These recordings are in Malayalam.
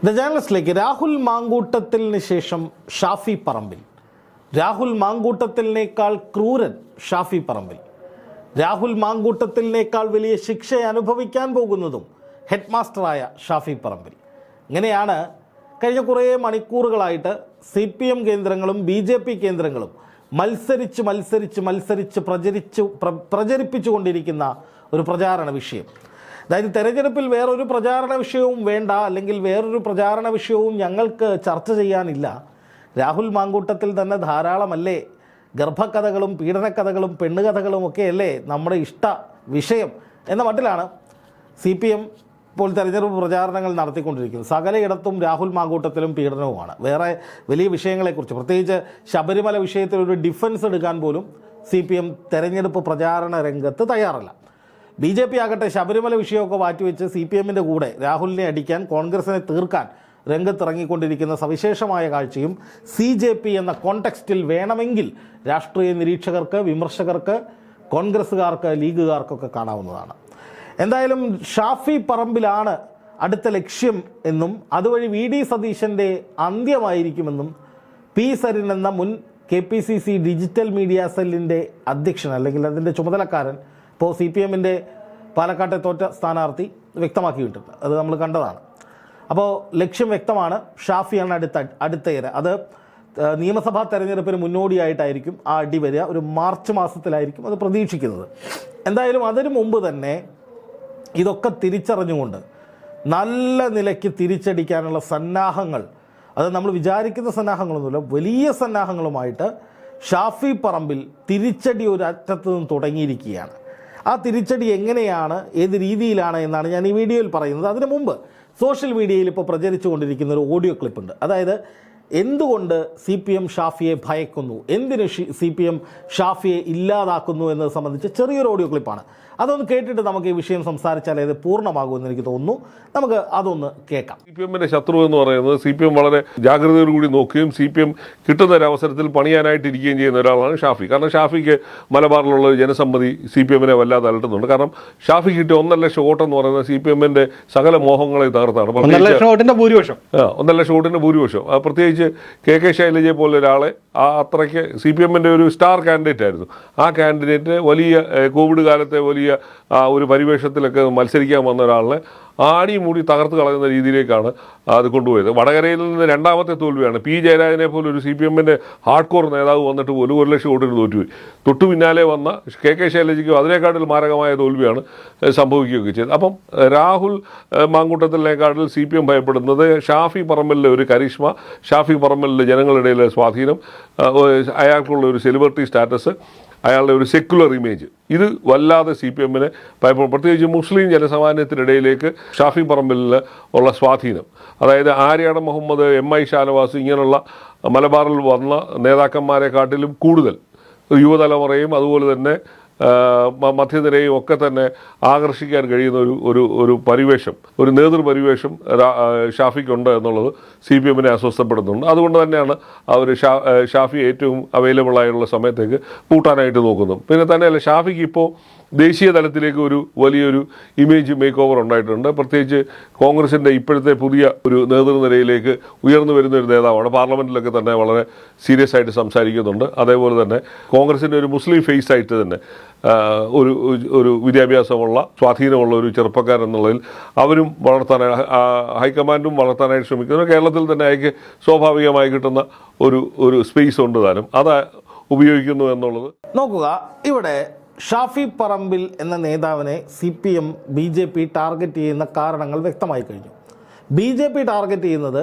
ദ ജേർണലിസ്റ്റിലേക്ക് രാഹുൽ മാങ്കൂട്ടത്തിന് ശേഷം ഷാഫി പറമ്പിൽ. രാഹുൽ മാങ്കൂട്ടത്തിനേക്കാൾ ക്രൂരൻ ഷാഫി പറമ്പിൽ. രാഹുൽ മാങ്കൂട്ടത്തിനേക്കാൾ വലിയ ശിക്ഷ അനുഭവിക്കാൻ പോകുന്നതും ഹെഡ് മാസ്റ്ററായ ഷാഫി പറമ്പിൽ. ഇങ്ങനെയാണ് കഴിഞ്ഞ കുറേ മണിക്കൂറുകളായിട്ട് CPM കേന്ദ്രങ്ങളും BJP കേന്ദ്രങ്ങളും മത്സരിച്ച് പ്രചരിപ്പിച്ചുകൊണ്ടിരിക്കുന്ന ഒരു പ്രചാരണ വിഷയം. അതായത് തെരഞ്ഞെടുപ്പിൽ വേറൊരു പ്രചാരണ വിഷയവും വേണ്ട, അല്ലെങ്കിൽ വേറൊരു പ്രചാരണ വിഷയവും ഞങ്ങൾക്ക് ചർച്ച ചെയ്യാനില്ല. രാഹുൽ മാങ്കൂട്ടത്തിൽ തന്നെ ധാരാളമല്ലേ ഗർഭക്കഥകളും പീഡനക്കഥകളും പെണ്ണുകഥകളും ഒക്കെയല്ലേ നമ്മുടെ ഇഷ്ട വിഷയം എന്ന മട്ടിലാണ് CPM ഇപ്പോൾ തെരഞ്ഞെടുപ്പ് പ്രചാരണങ്ങൾ നടത്തിക്കൊണ്ടിരിക്കുന്നത്. സകലയിടത്തും രാഹുൽ മാങ്കൂട്ടത്തിലും പീഡനവുമാണ്. വേറെ വലിയ വിഷയങ്ങളെക്കുറിച്ച്, പ്രത്യേകിച്ച് ശബരിമല വിഷയത്തിൽ ഒരു ഡിഫൻസ് എടുക്കാൻ പോലും CPM തെരഞ്ഞെടുപ്പ് പ്രചാരണ രംഗത്ത് തയ്യാറല്ല. BJP ആകട്ടെ ശബരിമല വിഷയമൊക്കെ മാറ്റിവെച്ച് CPMൻ്റെ കൂടെ രാഹുലിനെ അടിക്കാൻ, കോൺഗ്രസിനെ തീർക്കാൻ രംഗത്തിറങ്ങിക്കൊണ്ടിരിക്കുന്ന സവിശേഷമായ കാഴ്ചയും CJP എന്ന കോണ്ടെക്സ്റ്റിൽ വേണമെങ്കിൽ രാഷ്ട്രീയ നിരീക്ഷകർക്ക്, വിമർശകർക്ക്, കോൺഗ്രസ്സുകാർക്ക്, ലീഗുകാർക്കൊക്കെ കാണാവുന്നതാണ്. എന്തായാലും ഷാഫി പറമ്പിലാണ് അടുത്ത ലക്ഷ്യം എന്നും അതുവഴി VD സതീശൻ്റെ അന്ത്യമായിരിക്കുമെന്നും P സരിൻ എന്ന മുൻ KPCC ഡിജിറ്റൽ മീഡിയ സെല്ലിൻ്റെ അധ്യക്ഷൻ, അല്ലെങ്കിൽ അതിൻ്റെ ചുമതലക്കാരൻ, ഇപ്പോൾ CPMൻ്റെ പാലക്കാട്ടെ തോറ്റ സ്ഥാനാർത്ഥി വ്യക്തമാക്കിയിട്ടുണ്ട്. അത് നമ്മൾ കണ്ടതാണ്. അപ്പോൾ ലക്ഷ്യം വ്യക്തമാണ്. ഷാഫിയാണ് അടുത്ത ഇര. അത് നിയമസഭാ തെരഞ്ഞെടുപ്പിന് മുന്നോടിയായിട്ടായിരിക്കും ആ അടി വരിക. ഒരു മാർച്ച് മാസത്തിലായിരിക്കും അത് പ്രതീക്ഷിക്കുന്നത്. എന്തായാലും അതിനു മുമ്പ് തന്നെ ഇതൊക്കെ തിരിച്ചറിഞ്ഞുകൊണ്ട് നല്ല നിലയ്ക്ക് തിരിച്ചടിക്കാനുള്ള സന്നാഹങ്ങൾ, അത് നമ്മൾ വിചാരിക്കുന്ന സന്നാഹങ്ങളൊന്നുമില്ല, വലിയ സന്നാഹങ്ങളുമായിട്ട് ഷാഫി പറമ്പിൽ തിരിച്ചടി ഒരു അറ്റത്ത് നിന്ന് തുടങ്ങിയിരിക്കുകയാണ്. ആ തിരിച്ചടി എങ്ങനെയാണ്, ഏത് രീതിയിലാണ് എന്നാണ് ഞാൻ ഈ വീഡിയോയിൽ പറയുന്നത്. അതിനു മുമ്പ് സോഷ്യൽ മീഡിയയിൽ ഇപ്പോൾ പ്രചരിച്ചു കൊണ്ടിരിക്കുന്ന ഒരു ഓഡിയോ ക്ലിപ്പുണ്ട്. അതായത് എന്തുകൊണ്ട് CPM ഷാഫിയെ ഭയക്കുന്നു, എന്തിന് CPM ഷാഫിയെ ഇല്ലാതാക്കുന്നു എന്നത് സംബന്ധിച്ച് ചെറിയൊരു ഓഡിയോ ക്ലിപ്പാണ്. അതൊന്ന് കേട്ടിട്ട് നമുക്ക് ഈ വിഷയം സംസാരിച്ചാൽ അത് പൂർണ്ണമാകുമെന്ന് എനിക്ക് തോന്നുന്നു. നമുക്ക് അതൊന്ന് കേൾക്കാം. CPMന്റെ ശത്രു എന്ന് പറയുന്നത് CPM വളരെ ജാഗ്രതയോടുകൂടി നോക്കുകയും CPM കിട്ടുന്ന ഒരു അവസരത്തിൽ പണിയാനായിട്ടിരിക്കുകയും ചെയ്യുന്ന ഒരാളാണ് ഷാഫി. കാരണം ഷാഫിക്ക് മലബാറിലുള്ള ജനസമ്മതി CPMനെ വല്ലാതെ അലട്ടുന്നുണ്ട്. കാരണം ഷാഫി കിട്ടിയ 1.5 ലക്ഷം വോട്ടെന്ന് പറയുന്നത് CPMന്റെ സകല മോഹങ്ങളെ തകർത്താണ്. 1.5 ലക്ഷം വോട്ടിന്റെ ഭൂരിപക്ഷം. 1.5 ലക്ഷം വോട്ടിന്റെ ഭൂരിപക്ഷം. പ്രത്യേകിച്ച് KK ശൈലജയെ പോലെ ഒരാളെ അത്രയ്ക്ക് CPMന്റെ ഒരു സ്റ്റാർ കാൻഡിഡേറ്റ് ആയിരുന്നു. ആ കാൻഡിഡേറ്റ് വലിയ കോവിഡ് കാലത്തെ വലിയ ഒരു പരിവേഷത്തിലൊക്കെ മത്സരിക്കാൻ വന്ന ഒരാളിനെ ആടി മൂടി തകർത്ത് കളയുന്ന രീതിയിലേക്കാണ് അത് കൊണ്ടുപോയത്. വടകരയിൽ നിന്ന് രണ്ടാമത്തെ തോൽവിയാണ്. P ജയരാജനെ പോലെ ഒരു CPMന്റെ ഹാർഡ് കോർ നേതാവ് വന്നിട്ട് പോലും 1 ലക്ഷം വോട്ടിന് തോറ്റുപോയി. തൊട്ടു പിന്നാലെ വന്ന KK ശൈലജയ്ക്കും അതിനേക്കാട്ടിൽ മാരകമായ തോൽവിയാണ് സംഭവിക്കുകയൊക്കെ ചെയ്തത്. അപ്പം രാഹുൽ മാങ്കൂട്ടത്തിനേക്കാട്ടിൽ CPM ഭയപ്പെടുന്നത് ഷാഫി പറമ്പലിലെ ഒരു കരിഷ്മ, ഷാഫി പറമ്പലിലെ ജനങ്ങളുടെ ഇടയിലെ സ്വാധീനം, അയാൾക്കുള്ള ഒരു സെലിബ്രിറ്റി സ്റ്റാറ്റസ്, അയാളുടെ ഒരു സെക്യുലർ ഇമേജ്, ഇത് വല്ലാതെ CPMനെ ഭയപ്പെടും. പ്രത്യേകിച്ച് മുസ്ലിം ജനസാമാന്യത്തിനിടയിലേക്ക് ഷാഫി പറമ്പിലിൽ ഉള്ള സ്വാധീനം, അതായത് ആര്യാട മുഹമ്മദ്, MI ഷാനവാസ്, ഇങ്ങനെയുള്ള മലബാറിൽ വന്ന നേതാക്കന്മാരെക്കാട്ടിലും കൂടുതൽ യുവതലമുറയും അതുപോലെ തന്നെ മധ്യനിരയും ഒക്കെ തന്നെ ആകർഷിക്കാൻ കഴിയുന്ന ഒരു പരിവേഷം, ഒരു നേതൃപരിവേഷം ഷാഫിക്കുണ്ട് എന്നുള്ളത് CPMനെ അസ്വസ്ഥപ്പെടുന്നുണ്ട്. അതുകൊണ്ട് തന്നെയാണ് അവർ ഷാഫി ഏറ്റവും അവൈലബിൾ ആയുള്ള സമയത്തേക്ക് കൂട്ടാനായിട്ട് നോക്കുന്നത്. പിന്നെ തന്നെയല്ല, ഷാഫിക്ക് ഇപ്പോൾ ദേശീയ തലത്തിലേക്ക് ഒരു വലിയൊരു ഇമേജ് മേക്ക് ഓവർ ഉണ്ടായിട്ടുണ്ട്. പ്രത്യേകിച്ച് കോൺഗ്രസിൻ്റെ ഇപ്പോഴത്തെ പുതിയ ഒരു നേതൃനിരയിലേക്ക് ഉയർന്നു വരുന്ന ഒരു നേതാവാണ്. പാർലമെൻറ്റിലൊക്കെ തന്നെ വളരെ സീരിയസ് ആയിട്ട് സംസാരിക്കുന്നുണ്ട്. അതേപോലെ തന്നെ കോൺഗ്രസിൻ്റെ ഒരു മുസ്ലിം ഫേസ് ആയിട്ട് തന്നെ ഒരു വിദ്യാഭ്യാസമുള്ള, സ്വാധീനമുള്ള ഒരു ചെറുപ്പക്കാരൻ എന്നുള്ളതിൽ അവരും ഹൈക്കമാൻഡും വളർത്താനായിട്ട് ശ്രമിക്കുന്നു. കേരളത്തിൽ തന്നെ അയക്ക് സ്വാഭാവികമായി കിട്ടുന്ന ഒരു സ്പേസ് ഉണ്ട് താനും, അത് ഉപയോഗിക്കുന്നു എന്നുള്ളത്. നോക്കുക, ഇവിടെ ഷാഫി പറമ്പിൽ എന്ന നേതാവിനെ CPM BJP ടാർഗറ്റ് ചെയ്യുന്ന കാരണങ്ങൾ വ്യക്തമായി കഴിഞ്ഞു. BJP ടാർഗറ്റ് ചെയ്യുന്നത്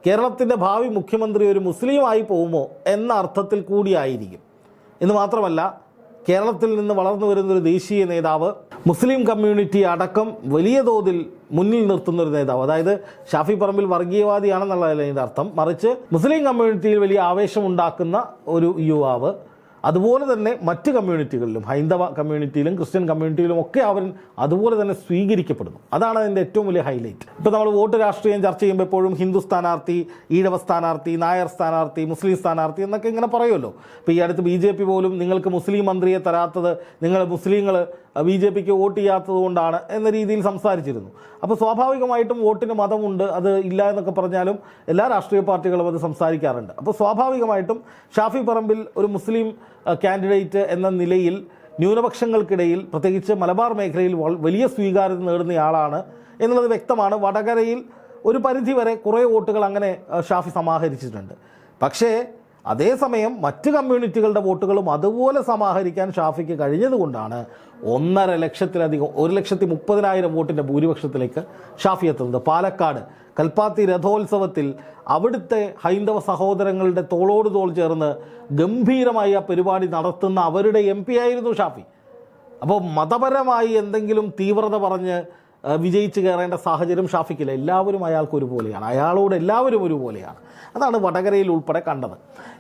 കേരളത്തിൻ്റെ ഭാവി മുഖ്യമന്ത്രി ഒരു മുസ്ലിമായി പോകുമോ എന്ന അർത്ഥത്തിൽ കൂടിയായിരിക്കും. എന്ന് മാത്രമല്ല, കേരളത്തിൽ നിന്ന് വളർന്നു വരുന്നൊരു ദേശീയ നേതാവ്, മുസ്ലിം കമ്മ്യൂണിറ്റി അടക്കം വലിയ തോതിൽ മുന്നിൽ നിർത്തുന്നൊരു നേതാവ്, അതായത് ഷാഫി പറമ്പിൽ വർഗീയവാദിയാണെന്നുള്ളതല്ല ഇതിൻ്റെ അർത്ഥം, മറിച്ച് മുസ്ലിം കമ്മ്യൂണിറ്റിയിൽ വലിയ ആവേശമുണ്ടാക്കുന്ന ഒരു യുവാവ്, അതുപോലെ തന്നെ മറ്റ് കമ്മ്യൂണിറ്റികളിലും, ഹൈന്ദവ കമ്മ്യൂണിറ്റിയിലും ക്രിസ്ത്യൻ കമ്മ്യൂണിറ്റിയിലും ഒക്കെ അവൻ അതുപോലെ തന്നെ സ്വീകരിക്കപ്പെടുന്നു. അതാണ് അതിൻ്റെ ഏറ്റവും വലിയ ഹൈലൈറ്റ്. ഇപ്പോൾ നമ്മൾ വോട്ട് രാഷ്ട്രീയം ചർച്ച ചെയ്യുമ്പോൾ എപ്പോഴും ഹിന്ദു സ്ഥാനാർത്ഥി, ഈഴവ സ്ഥാനാർത്ഥി, നായർ സ്ഥാനാർത്ഥി, മുസ്ലിം സ്ഥാനാർത്ഥി എന്നൊക്കെ ഇങ്ങനെ പറയുമല്ലോ. ഇപ്പോൾ ഈ അടുത്ത് BJP പോലും നിങ്ങൾക്ക് മുസ്ലിം മന്ത്രിയെ തരാത്തത് നിങ്ങൾ മുസ്ലിങ്ങൾ BJPക്ക് വോട്ട് ചെയ്യാത്തത് കൊണ്ടാണ് എന്ന രീതിയിൽ സംസാരിച്ചിരുന്നു. അപ്പോൾ സ്വാഭാവികമായിട്ടും വോട്ടിന് മതമുണ്ട്, അത് ഇല്ല എന്നൊക്കെ പറഞ്ഞാലും എല്ലാ രാഷ്ട്രീയ പാർട്ടികളും അത് സംസാരിക്കാറുണ്ട്. അപ്പോൾ സ്വാഭാവികമായിട്ടും ഷാഫി പറമ്പിൽ ഒരു മുസ്ലിം കാൻഡിഡേറ്റ് എന്ന നിലയിൽ ന്യൂനപക്ഷങ്ങൾക്കിടയിൽ പ്രത്യേകിച്ച് മലബാർ മേഖലയിൽ വലിയ സ്വീകാര്യത നേടുന്നയാളാണ് എന്നുള്ളത് വ്യക്തമാണ്. വടകരയിൽ ഒരു പരിധിവരെ കുറേ വോട്ടുകൾ അങ്ങനെ ഷാഫി സമാഹരിച്ചിട്ടുണ്ട്. പക്ഷേ അതേസമയം മറ്റ് കമ്മ്യൂണിറ്റികളുടെ വോട്ടുകളും അതുപോലെ സമാഹരിക്കാൻ ഷാഫിക്ക് കഴിഞ്ഞതുകൊണ്ടാണ് 1.5 ലക്ഷത്തിലധികം 1,30,000 വോട്ടിൻ്റെ ഭൂരിപക്ഷത്തിലേക്ക് ഷാഫി എത്തുന്നത്. പാലക്കാട് കൽപ്പാത്തി രഥോത്സവത്തിൽ അവിടുത്തെ ഹൈന്ദവ സഹോദരങ്ങളുടെ തോളോട് തോൾ ചേർന്ന് ഗംഭീരമായി ആ പരിപാടി നടത്തുന്ന അവരുടെ MP ആയിരുന്നു ഷാഫി. അപ്പോൾ മതപരമായി എന്തെങ്കിലും തീവ്രത പറഞ്ഞ് വിജയിച്ച് കയറേണ്ട സാഹചര്യം ഷാഫിക്കില്ല. എല്ലാവരും അയാൾക്ക് ഒരുപോലെയാണ്, അയാളോട് എല്ലാവരും ഒരുപോലെയാണ്. അതാണ് വടകരയിൽ ഉൾപ്പെടെ കണ്ടത്.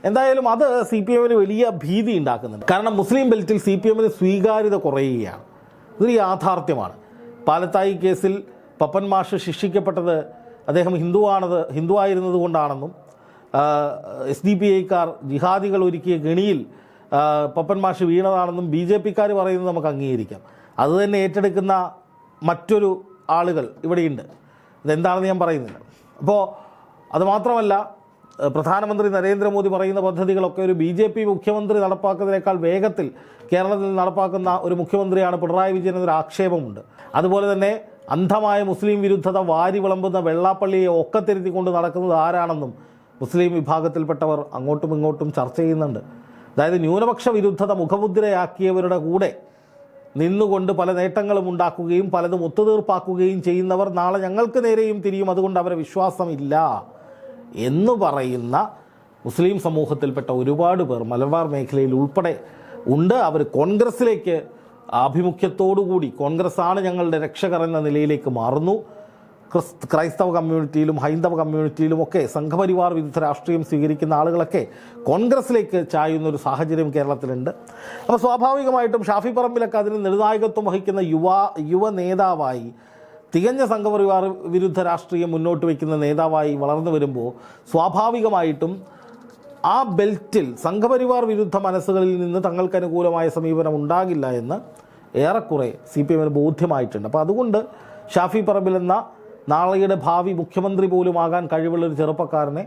എന്തായാലും അത് CPMന് വലിയ ഭീതി ഉണ്ടാക്കുന്നുണ്ട്. കാരണം മുസ്ലിം ബെൽറ്റിൽ CPMന് സ്വീകാര്യത കുറയുകയാണ്. ഇതൊരു യാഥാർത്ഥ്യമാണ്. പാലത്തായി കേസിൽ പപ്പൻ മാഷ് ശിക്ഷിക്കപ്പെട്ടത് അദ്ദേഹം ഹിന്ദുവായിരുന്നത് കൊണ്ടാണെന്നും SDPIക്കാർ ജിഹാദികൾ ഒരുക്കിയ ഗണിയിൽ പപ്പൻ മാഷ് വീണതാണെന്നും BJPക്കാർ പറയുന്നത് നമുക്ക് അംഗീകരിക്കാം. അതുതന്നെ ഏറ്റെടുക്കുന്ന മറ്റൊരു ആളുകൾ ഇവിടെയുണ്ട്. ഇതെന്താണെന്ന് ഞാൻ പറയുന്നില്ല. അപ്പോൾ അതുമാത്രമല്ല, പ്രധാനമന്ത്രി നരേന്ദ്രമോദി പറയുന്ന പദ്ധതികളൊക്കെ ഒരു BJP മുഖ്യമന്ത്രി നടപ്പാക്കുന്നതിനേക്കാൾ വേഗത്തിൽ കേരളത്തിൽ നടപ്പാക്കുന്ന ഒരു മുഖ്യമന്ത്രിയാണ് പിണറായി വിജയൻ എന്നൊരു ആക്ഷേപമുണ്ട്. അതുപോലെ തന്നെ അന്ധമായ മുസ്ലിം വിരുദ്ധത വാരി വിളമ്പുന്ന വെള്ളാപ്പള്ളിയെ ഒക്കത്തിരുത്തിക്കൊണ്ട് നടക്കുന്നത് ആരാണെന്നും മുസ്ലിം വിഭാഗത്തിൽപ്പെട്ടവർ അങ്ങോട്ടും ഇങ്ങോട്ടും ചർച്ച ചെയ്യുന്നുണ്ട്. അതായത് ന്യൂനപക്ഷ വിരുദ്ധത മുഖമുദ്രയാക്കിയവരുടെ കൂടെ നിന്നുകൊണ്ട് പല നേട്ടങ്ങളും ഉണ്ടാക്കുകയും പലതും ഒത്തുതീർപ്പാക്കുകയും ചെയ്യുന്നവർ നാളെ ഞങ്ങൾക്ക് നേരെയും തിരിയും, അതുകൊണ്ട് അവരെ വിശ്വാസമില്ല എന്ന് പറയുന്ന മുസ്ലിം സമൂഹത്തിൽപ്പെട്ട ഒരുപാട് പേർ മലബാർ മേഖലയിൽ ഉൾപ്പെടെ ഉണ്ട്. അവർ കോൺഗ്രസ്സിലേക്ക് ആഭിമുഖ്യത്തോടുകൂടി കോൺഗ്രസ്സാണ് ഞങ്ങളുടെ രക്ഷകർ എന്ന നിലയിലേക്ക് മാറുന്നു. ക്രൈസ്തവ കമ്മ്യൂണിറ്റിയിലും ഹൈന്ദവ കമ്മ്യൂണിറ്റിയിലുമൊക്കെ സംഘപരിവാർ വിരുദ്ധ രാഷ്ട്രീയം സ്വീകരിക്കുന്ന ആളുകളൊക്കെ കോൺഗ്രസ്സിലേക്ക് ചായുന്നൊരു സാഹചര്യം കേരളത്തിലുണ്ട്. അപ്പോൾ സ്വാഭാവികമായിട്ടും ഷാഫി പറമ്പിലൊക്കെ അതിന് നിർണായകത്വം വഹിക്കുന്ന യുവ നേതാവായി, തികഞ്ഞ സംഘപരിവാർ വിരുദ്ധ രാഷ്ട്രീയം മുന്നോട്ട് വയ്ക്കുന്ന നേതാവായി വളർന്നു വരുമ്പോൾ സ്വാഭാവികമായിട്ടും ആ ബെൽറ്റിൽ സംഘപരിവാർ വിരുദ്ധ മനസ്സുകളിൽ നിന്ന് തങ്ങൾക്ക് അനുകൂലമായ സമീപനം ഉണ്ടാകില്ല എന്ന് ഏറെക്കുറെ CPMന് ബോധ്യമായിട്ടുണ്ട്. അപ്പോൾ അതുകൊണ്ട് ഷാഫി പറമ്പിൽ എന്ന നാളെയുടെ ഭാവി മുഖ്യമന്ത്രി പോലുമാകാൻ കഴിവുള്ളൊരു ചെറുപ്പക്കാരനെ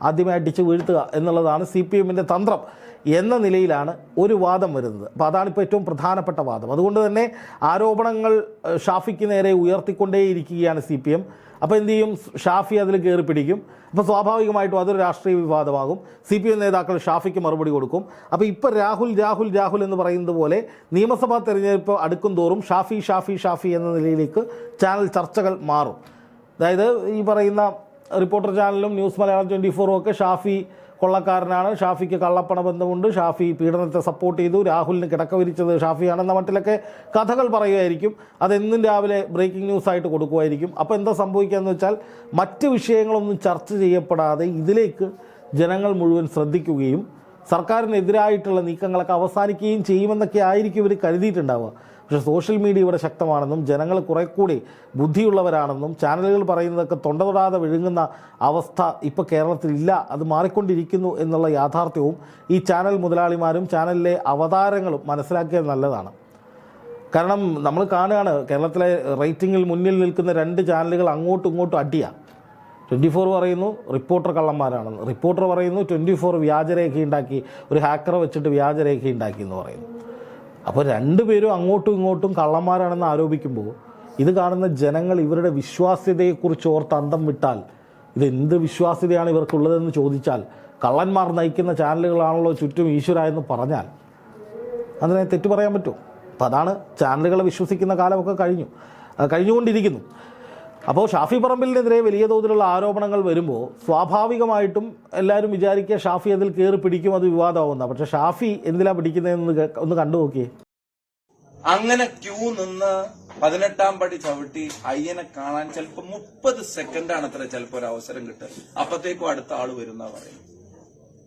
ആദ്യമേ അടിച്ച് വീഴ്ത്തുക എന്നുള്ളതാണ് CPMൻ്റെ തന്ത്രം എന്ന നിലയിലാണ് ഒരു വാദം വരുന്നത്. അപ്പോൾ അതാണിപ്പോൾ ഏറ്റവും പ്രധാനപ്പെട്ട വാദം. അതുകൊണ്ട് തന്നെ ആരോപണങ്ങൾ ഷാഫിക്ക് നേരെ ഉയർത്തിക്കൊണ്ടേയിരിക്കുകയാണ് CPM. അപ്പോൾ എന്ത് ചെയ്യും? ഷാഫി അതിൽ കയറി പിടിക്കും. അപ്പോൾ സ്വാഭാവികമായിട്ടും അതൊരു രാഷ്ട്രീയ വിവാദമാകും. CPM നേതാക്കൾ ഷാഫിക്ക് മറുപടി കൊടുക്കും. അപ്പോൾ ഇപ്പോൾ രാഹുൽ എന്ന് പറയുന്നത് പോലെ നിയമസഭാ തെരഞ്ഞെടുപ്പ് അടുക്കും തോറും ഷാഫി എന്ന നിലയിലേക്ക് ചാനൽ ചർച്ചകൾ മാറും. അതായത് ഈ പറയുന്ന റിപ്പോർട്ടർ ചാനലും ന്യൂസ് മലയാളം 24 ഒക്കെ ഷാഫി കൊള്ളക്കാരനാണ്, ഷാഫിക്ക് കള്ളപ്പണ ബന്ധമുണ്ട്, ഷാഫി പീഡനത്തെ സപ്പോർട്ട് ചെയ്തു, രാഹുലിന് കിടക്ക വിരിച്ചത് ഷാഫിയാണെന്ന മട്ടിലൊക്കെ കഥകൾ പറയുമായിരിക്കും. അതെന്നും രാവിലെ ബ്രേക്കിംഗ് ന്യൂസായിട്ട് കൊടുക്കുമായിരിക്കും. അപ്പോൾ എന്താ സംഭവിക്കുകയെന്ന് വെച്ചാൽ മറ്റ് വിഷയങ്ങളൊന്നും ചർച്ച ചെയ്യപ്പെടാതെ ഇതിലേക്ക് ജനങ്ങൾ മുഴുവൻ ശ്രദ്ധിക്കുകയും സർക്കാരിനെതിരായിട്ടുള്ള നീക്കങ്ങളൊക്കെ അവസാനിക്കുകയും ചെയ്യുമെന്നൊക്കെ ആയിരിക്കും ഇവർ കരുതിയിട്ടുണ്ടാവുക. പക്ഷേ സോഷ്യൽ മീഡിയ ഇവിടെ ശക്തമാണെന്നും ജനങ്ങൾ കുറെ കൂടി ബുദ്ധിയുള്ളവരാണെന്നും ചാനലുകൾ പറയുന്നതൊക്കെ തൊണ്ട തൊടാതെ വിഴുങ്ങുന്ന അവസ്ഥ ഇപ്പോൾ കേരളത്തിലില്ല, അത് മാറിക്കൊണ്ടിരിക്കുന്നു എന്നുള്ള യാഥാർത്ഥ്യവും ഈ ചാനൽ മുതലാളിമാരും ചാനലിലെ അവതാരങ്ങളും മനസ്സിലാക്കിയത് നല്ലതാണ്. കാരണം നമ്മൾ കാണുകയാണ് കേരളത്തിലെ റേറ്റിങ്ങിൽ മുന്നിൽ നിൽക്കുന്ന 2 ചാനലുകൾ അങ്ങോട്ടും ഇങ്ങോട്ടും അടിയാണ്. 24 പറയുന്നു റിപ്പോർട്ടർ കള്ളന്മാരാണെന്ന്, റിപ്പോർട്ടർ പറയുന്നു 24 വ്യാജരേഖയുണ്ടാക്കി, ഒരു ഹാക്കറെ വെച്ചിട്ട് വ്യാജരേഖയുണ്ടാക്കി എന്ന് പറയുന്നു. അപ്പോൾ 2 പേരും അങ്ങോട്ടും ഇങ്ങോട്ടും കള്ളന്മാരാണെന്ന് ആരോപിക്കുമ്പോൾ ഇത് കാണുന്ന ജനങ്ങൾ ഇവരുടെ വിശ്വാസ്യതയെക്കുറിച്ച് ഓർത്ത് അന്തം വിട്ടാൽ ഇതെന്ത് വിശ്വാസ്യതയാണ് ഇവർക്കുള്ളതെന്ന് ചോദിച്ചാൽ കള്ളന്മാർ നയിക്കുന്ന ചാനലുകളാണല്ലോ ചുറ്റും ഈശ്വര എന്ന് പറഞ്ഞാൽ അതിനെ തെറ്റു പറയാൻ പറ്റുമോ? അപ്പോൾ അതാണ് ചാനലുകളെ വിശ്വസിക്കുന്ന കാലമൊക്കെ കഴിഞ്ഞുകൊണ്ടിരിക്കുന്നു. അപ്പോൾ ഷാഫി പറമ്പിലിനെതിരെ വലിയ തോതിലുള്ള ആരോപണങ്ങൾ വരുമ്പോൾ സ്വാഭാവികമായിട്ടും എല്ലാവരും വിചാരിക്കുക ഷാഫി അതിൽ കയറി പിടിക്കും, അത് വിവാദമാവുന്ന. പക്ഷെ ഷാഫി എന്തിനാ പിടിക്കുന്നതെന്ന് ഒന്ന് കണ്ടു നോക്കിയേ. അങ്ങനെ ക്യൂ നിന്ന് 18ാം പടി ചവിട്ടി അയ്യനെ കാണാൻ ചിലപ്പോ 30 സെക്കൻഡാണ് അത്ര ചിലപ്പോ ഒരു അവസരം കിട്ടുക. അപ്പത്തേക്കും അടുത്ത ആള് വരുന്ന പറയും.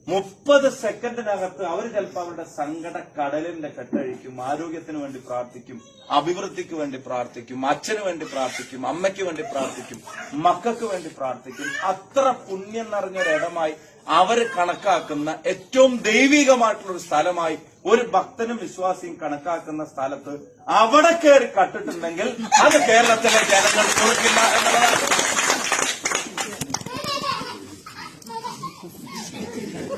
30 സെക്കൻഡിനകത്ത് അവർ ചിലപ്പോൾ അവരുടെ സങ്കട കടലിന്റെ കെട്ടഴിക്കും, ആരോഗ്യത്തിന് വേണ്ടി പ്രാർത്ഥിക്കും, അഭിവൃദ്ധിക്ക് വേണ്ടി പ്രാർത്ഥിക്കും, അച്ഛന് വേണ്ടി പ്രാർത്ഥിക്കും, അമ്മയ്ക്ക് വേണ്ടി പ്രാർത്ഥിക്കും, മക്കൾക്ക് വേണ്ടി പ്രാർത്ഥിക്കും. അത്ര പുണ്യം നിറഞ്ഞൊരിടമായി അവർ കണക്കാക്കുന്ന ഏറ്റവും ദൈവികമായിട്ടുള്ള ഒരു സ്ഥലമായി ഒരു ഭക്തനും വിശ്വാസിയും കണക്കാക്കുന്ന സ്ഥലത്ത് അവിടെ കയറി കട്ടിട്ടുണ്ടെങ്കിൽ അത് കേരളത്തിലെ ജനങ്ങൾ കൊടുക്കില്ല എന്നുള്ളതാണ്.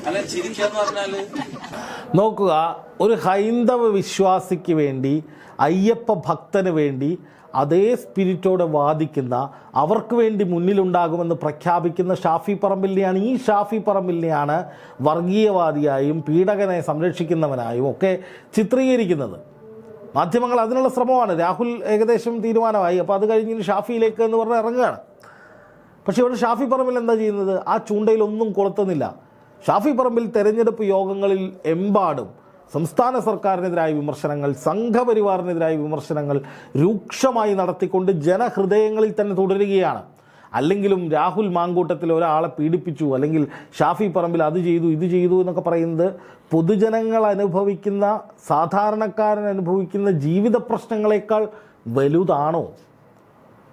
അല്ല, ചിരിക്കാന്ന് പറഞ്ഞാല് നോക്കുക, ഒരു ഹൈന്ദവ വിശ്വാസിക്ക് വേണ്ടി, അയ്യപ്പ ഭക്തന് വേണ്ടി അതേ സ്പിരിറ്റോടെ വാദിക്കുന്ന, അവർക്ക് വേണ്ടി മുന്നിലുണ്ടാകുമെന്ന് പ്രഖ്യാപിക്കുന്ന ഷാഫി പറമ്പിലിനെയാണ്, ഈ ഷാഫി പറമ്പിലിനെയാണ് വർഗീയവാദിയായും പീഡകനെ സംരക്ഷിക്കുന്നവനായും ഒക്കെ ചിത്രീകരിക്കുന്നത്. മാധ്യമങ്ങൾ അതിനുള്ള ശ്രമമാണ്. രാഹുൽ ഏകദേശം തീരുമാനമായി, അപ്പോൾ അത് കഴിഞ്ഞ് ഷാഫിയിലേക്ക് എന്ന് പറഞ്ഞ് ഇറങ്ങുകയാണ്. പക്ഷേ ഇവിടെ ഷാഫി പറമ്പിൽ എന്താ ചെയ്യുന്നത്? ആ ചൂണ്ടയിലൊന്നും കൊളുത്തുന്നില്ല. ഷാഫി പറമ്പിൽ തെരഞ്ഞെടുപ്പ് യോഗങ്ങളിൽ എമ്പാടും സംസ്ഥാന സർക്കാരിനെതിരായ വിമർശനങ്ങൾ, സംഘപരിവാറിനെതിരായ വിമർശനങ്ങൾ രൂക്ഷമായി നടത്തിക്കൊണ്ട് ജനഹൃദയങ്ങളിൽ തന്നെ തുടരുകയാണ്. അല്ലെങ്കിലും രാഹുൽ മാങ്കൂട്ടത്തിൽ ഒരാളെ പീഡിപ്പിച്ചു, അല്ലെങ്കിൽ ഷാഫി പറമ്പിൽ അത് ചെയ്തു ഇത് ചെയ്തു എന്നൊക്കെ പറയുന്നത് പൊതുജനങ്ങൾ അനുഭവിക്കുന്ന, സാധാരണക്കാരൻ അനുഭവിക്കുന്ന ജീവിത പ്രശ്നങ്ങളെക്കാൾ വലുതാണോ?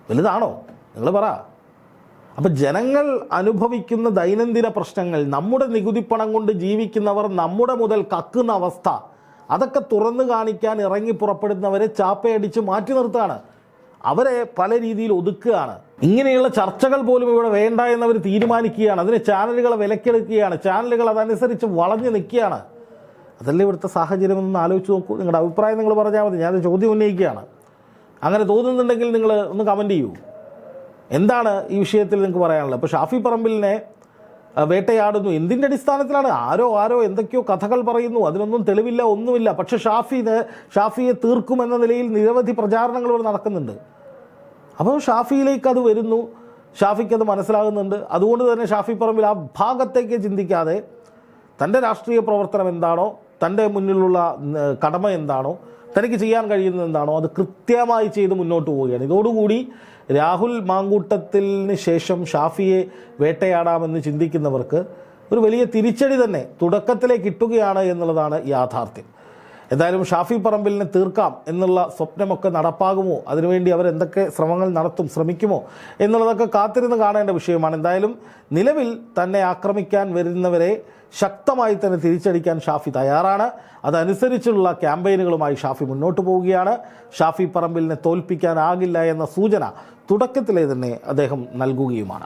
നിങ്ങൾ പറ. അപ്പം ജനങ്ങൾ അനുഭവിക്കുന്ന ദൈനംദിന പ്രശ്നങ്ങൾ, നമ്മുടെ നികുതിപ്പണം കൊണ്ട് ജീവിക്കുന്നവർ നമ്മുടെ മുതൽ കക്കുന്ന അവസ്ഥ, അതൊക്കെ തുറന്നു കാണിക്കാൻ ഇറങ്ങി പുറപ്പെടുന്നവരെ ചാപ്പയടിച്ച് മാറ്റി നിർത്തുകയാണ്, അവരെ പല രീതിയിൽ ഒതുക്കുകയാണ്. ഇങ്ങനെയുള്ള ചർച്ചകൾ പോലും ഇവിടെ വേണ്ട എന്നവർ തീരുമാനിക്കുകയാണ്. അതിന് ചാനലുകളെ വിലക്കെടുക്കുകയാണ്, ചാനലുകൾ അതനുസരിച്ച് വളഞ്ഞു നിൽക്കുകയാണ്. അതല്ലേ ഇവിടുത്തെ സാഹചര്യം എന്ന് ആലോചിച്ച് നോക്കൂ. നിങ്ങളുടെ അഭിപ്രായം നിങ്ങൾ പറഞ്ഞാൽ മതി. ഞാനൊരു ചോദ്യം ഉന്നയിക്കുകയാണ്. അങ്ങനെ തോന്നുന്നുണ്ടെങ്കിൽ നിങ്ങൾ ഒന്ന് കമൻറ്റ് ചെയ്യൂ. എന്താണ് ഈ വിഷയത്തിൽ നിങ്ങൾക്ക് പറയാനുള്ളത്? ഇപ്പോൾ ഷാഫി പറമ്പിലിനെ വേട്ടയാടുന്നു, എന്തിൻ്റെ അടിസ്ഥാനത്തിലാണ്? ആരോ എന്തൊക്കെയോ കഥകൾ പറയുന്നു, അതിനൊന്നും തെളിവില്ല, ഒന്നുമില്ല. പക്ഷെ ഷാഫിയെ തീർക്കുമെന്ന നിലയിൽ നിരവധി പ്രചാരണങ്ങൾ ഇവിടെ നടക്കുന്നുണ്ട്. അപ്പോൾ ഷാഫിയിലേക്ക് അത് വരുന്നു, ഷാഫിക്ക് അത് മനസ്സിലാകുന്നുണ്ട്. അതുകൊണ്ട് തന്നെ ഷാഫി പറമ്പിൽ ആ ഭാഗത്തേക്ക് ചിന്തിക്കാതെ തൻ്റെ രാഷ്ട്രീയ പ്രവർത്തനം എന്താണോ, തൻ്റെ മുന്നിലുള്ള കടമ എന്താണോ, തനിക്ക് ചെയ്യാൻ കഴിയുന്നത് എന്താണോ അത് കൃത്യമായി ചെയ്ത് മുന്നോട്ട് പോവുകയാണ്. ഇതോടുകൂടി രാഹുൽ മാങ്കൂട്ടത്തിന് ശേഷം ഷാഫിയെ വേട്ടയാടാമെന്ന് ചിന്തിക്കുന്നവർക്ക് ഒരു വലിയ തിരിച്ചടി തന്നെ തുടക്കത്തിലേക്ക് കിട്ടുകയാണ് എന്നുള്ളതാണ് യാഥാർത്ഥ്യം. എന്തായാലും ഷാഫി പറമ്പിലിനെ തീർക്കാം എന്നുള്ള സ്വപ്നമൊക്കെ നടപ്പാകുമോ, അതിനുവേണ്ടി അവർ എന്തൊക്കെ ശ്രമിക്കുമോ എന്നുള്ളതൊക്കെ കാത്തിരുന്ന് കാണേണ്ട വിഷയമാണ്. എന്തായാലും നിലവിൽ തന്നെ ആക്രമിക്കാൻ വരുന്നവരെ ശക്തമായി തന്നെ തിരിച്ചടിക്കാൻ ഷാഫി തയ്യാറാണ്. അതനുസരിച്ചുള്ള ക്യാമ്പയിനുകളുമായി ഷാഫി മുന്നോട്ട് പോവുകയാണ്. ഷാഫി പറമ്പിലിനെ തോൽപ്പിക്കാനാകില്ല എന്ന സൂചന തുടക്കത്തിലെ തന്നെ അദ്ദേഹം നൽകുകയുമാണ്.